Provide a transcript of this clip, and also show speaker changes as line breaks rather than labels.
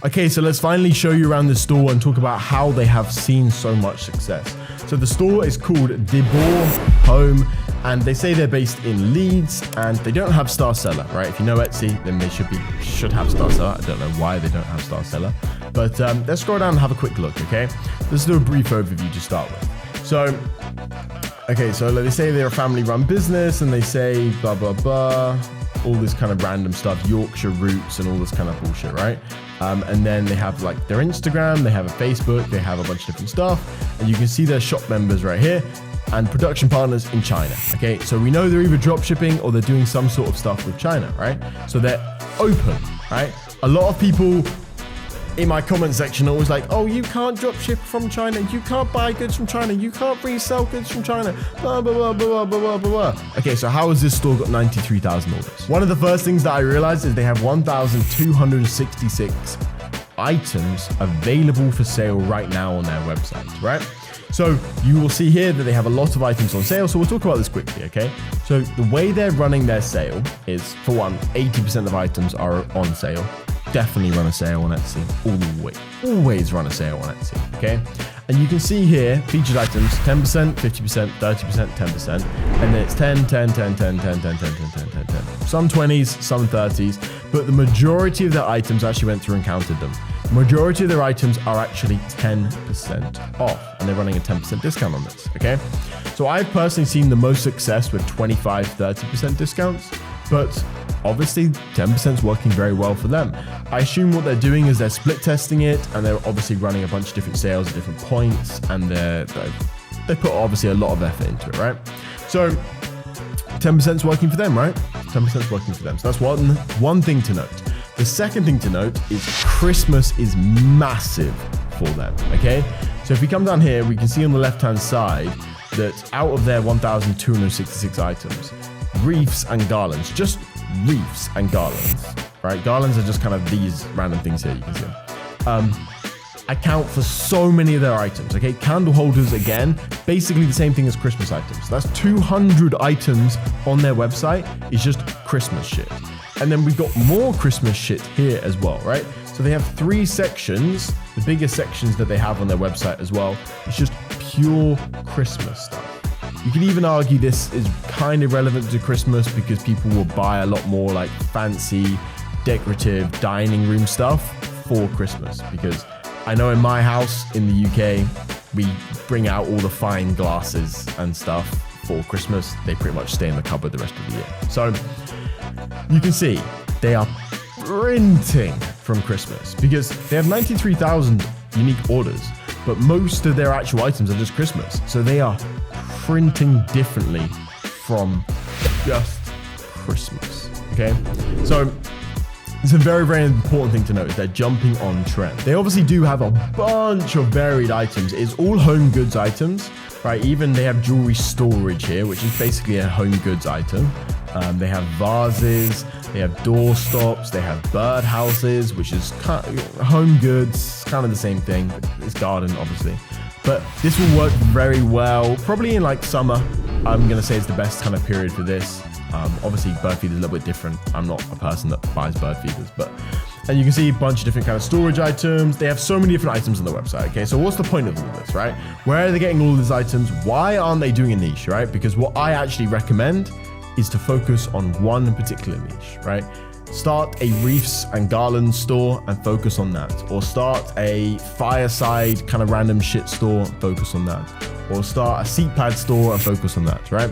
Okay, so let's finally show you around the store and talk about how they have seen so much success. So the store is called Debor Home, and they say they're based in Leeds, and they don't have Star Seller, right? If you know Etsy, then they should have Star Seller. I don't know why they don't have Star Seller, but let's scroll down and have a quick look, okay? Let's do a brief overview to start with. So, okay, so they say they're a family-run business, and they say blah, blah, blah, all this kind of random stuff, Yorkshire roots and all this kind of bullshit, right? And then they have like their Instagram, they have a Facebook, they have a bunch of different stuff, and you can see their shop members right here and production partners in China. Okay, so we know they're either drop shipping or they're doing some sort of stuff with China, right? So they're open, right? A lot of people in my comment section are always like, oh, you can't drop ship from China, you can't buy goods from China, you can't resell goods from China, blah, blah, blah, blah, blah, blah, blah. Okay, so how has this store got 93,000 orders? One of the first things that I realized is they have 1,266 items available for sale right now on their website, right? So you will see here that they have a lot of items on sale. So we'll talk about this quickly, okay? So the way they're running their sale is, for one, 80% of items are on sale. Definitely run a sale on Etsy, always run a sale on Etsy, okay? And you can see here, featured items, 10%, 50%, 30%, 10%, and then it's 10, 10, 10, 10, 10, 10, 10, 10, 10, 10, 10. Some 20s, some 30s, but the majority of their items actually went through and counted them. The majority of their items are actually 10% off, and they're running a 10% discount on this, okay? So I've personally seen the most success with 25, 30% discounts, but obviously 10% is working very well for them. I assume what they're doing is they're split testing it, and they're obviously running a bunch of different sales at different points, and they put obviously a lot of effort into it, right? So 10% is working for them, right? 10% is working for them. So that's one thing to note. The second thing to note is Christmas is massive for them, okay? So if we come down here, we can see on the left-hand side that out of their 1,266 items, wreaths and garlands, just wreaths and garlands, right? Garlands are just kind of these random things here, you can see. Account for so many of their items, okay? Candle holders, again, basically the same thing as Christmas items. That's 200 items on their website. It's just Christmas shit. And then we've got more Christmas shit here as well, right? So they have 3 sections, the biggest sections that they have on their website as well. It's just pure Christmas stuff. You can even argue this is kind of relevant to Christmas because people will buy a lot more like fancy, decorative dining room stuff for Christmas. Because I know in my house in the UK, we bring out all the fine glasses and stuff for Christmas. They pretty much stay in the cupboard the rest of the year. So you can see they are printing from Christmas because they have 93,000 unique orders, but most of their actual items are just Christmas. So they are printing differently from just Christmas, okay? So it's a very, very important thing to note is they're jumping on trend. They obviously do have a bunch of varied items. It's all home goods items, right? Even they have jewelry storage here, which is basically a home goods item. They have vases, they have door stops, they have bird houses, which is kind of home goods, kind of the same thing. It's garden, obviously. But this will work very well, probably in like summer. I'm going to say it's the best kind of period for this. Obviously, bird feeders are a little bit different. I'm not a person that buys bird feeders, and you can see a bunch of different kind of storage items. They have so many different items on the website, okay? So what's the point of all this, right? Where are they getting all these items? Why aren't they doing a niche, right? Because what I actually recommend is to focus on one particular niche, right? Start a wreaths and garlands store and focus on that. Or start a fireside kind of random shit store and focus on that. Or start a seat pad store and focus on that, right?